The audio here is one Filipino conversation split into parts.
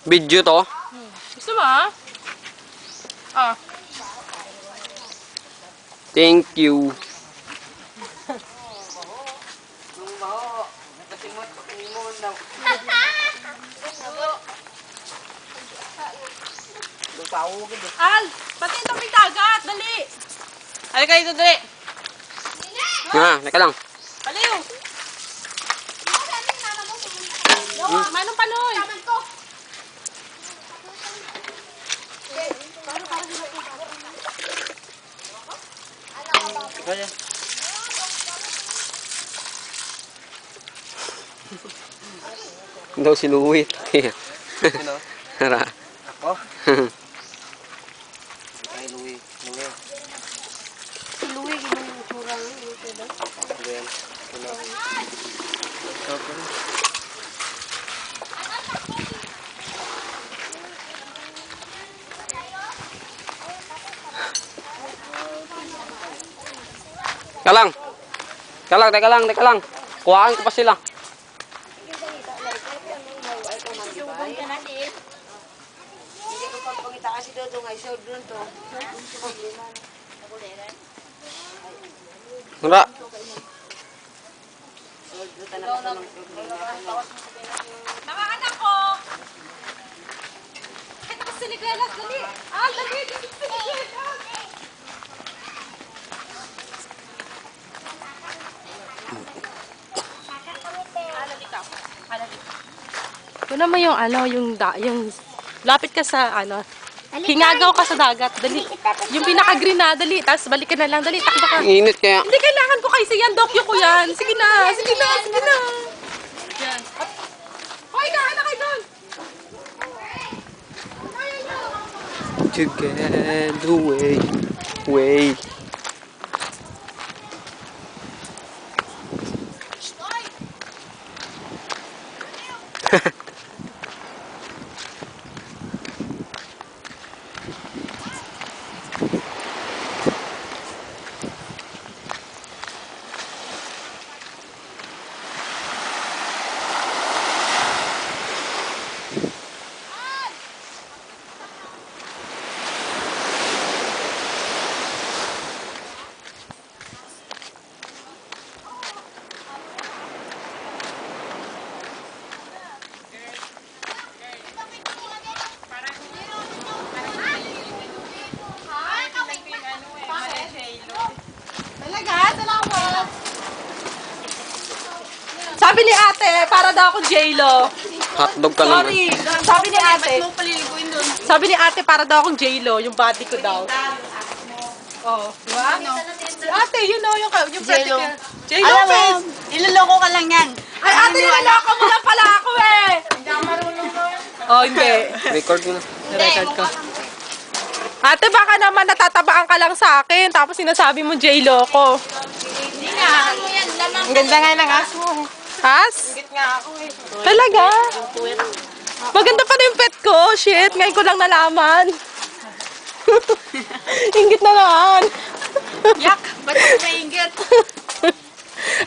Video to. Gusto mo ah? Ah. Thank you. Al, pati itong may dagat, dali. Halika dito, dali. Teka lang. Paliw. Manong panoy. Daw sinuwit. Sino? Tara. Ako? Ay, Louie. Louie. Si Louie, ginumura nga. Ayan. Sino? Okay. Teka lang. Kuhaan ko pa sila. Hindi ko pagpangita kasi doon ay show doon to. Tara. Mga anak ko. Ito ko sinigalas, dali. Al, dali. Dito sinigalas. Ito naman yung yung lapit ka sa hingagaw ka sa dagat, dali. Yung pinaka-green na, dali. Tapos balik ka na lang, dali. Takbo ka. Init kaya. Hindi, kailangan ko kasi yan. Dokyo ko yan. Sige na. Yan. Hoy, kain na kayo doon. Together way. Talaga? Salamat. Sabi ni ate, para daw ako J-Lo. Hotdog ka naman. Sorry. Sabi ni ate. Sabi ni ate, para daw akong J-Lo. Yung body ko daw. Oh, di ba? Si ate, you know, yung J-Lo. J-Lo Alam mo, face. niloloko ka lang yan. Ay, ate, niloloko mo lang pala ako eh. Oh, hindi. Record mo na. Record ko. Ate, baka naman natatabaan ka lang sa akin. Tapos sinasabi mo J-Lo ko. Hindi nga. Ang ganda nga ng aso mo. Has? Ingit nga ako eh. Talaga? Maganda pa na yung pet ko. Shit, ngayon ko lang nalaman. Ingit na naman. Yak, ba't ako maingit?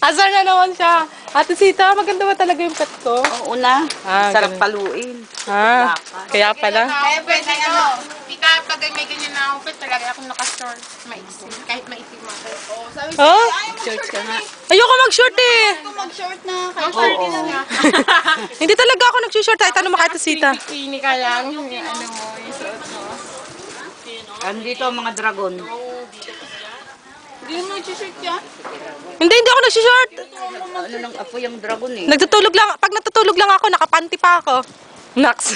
Asar na naman siya. Ate Sita, maganda ba talaga yung pet ko? Oo na. Sarap ganun. paluin. Kaya pala. Kaya pwede ano. Ika, pag may ganyan na outfit, talaga akong nakastore. Kahit maitim ako. Oo, sabi ko, Oh? Shorts ka nga. Ayoko mag-short eh. mag-short na. Oo. Hindi talaga ako nag-short. Ay, tanong mo kay Ate Sita. Bikini ka lang. Yung ano mo, yung suot mo. Andito ang mga dragon. Hindi mo nag-shirt yan? Hindi ako nag-short. Ano ng apo yung dragon eh. Nagtutulog lang. Pag natutulog lang ako, nakapanty pa ako. Naks.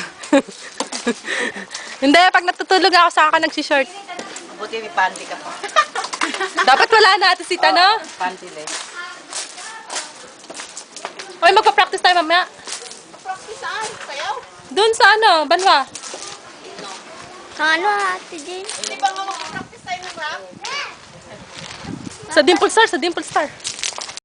Hindi, pag natutulog ako, saka ka nag-short. Buti may panty ka pa. Dapat wala na, Ate Sita, no? Panty less. Oy, magpa-practice tayo mamaya. Practice saan? Sayaw? Doon sa Banwa. Ano Ate Jane? Di ba nga mag-practice tayo ng rap? Sa Dimple Star,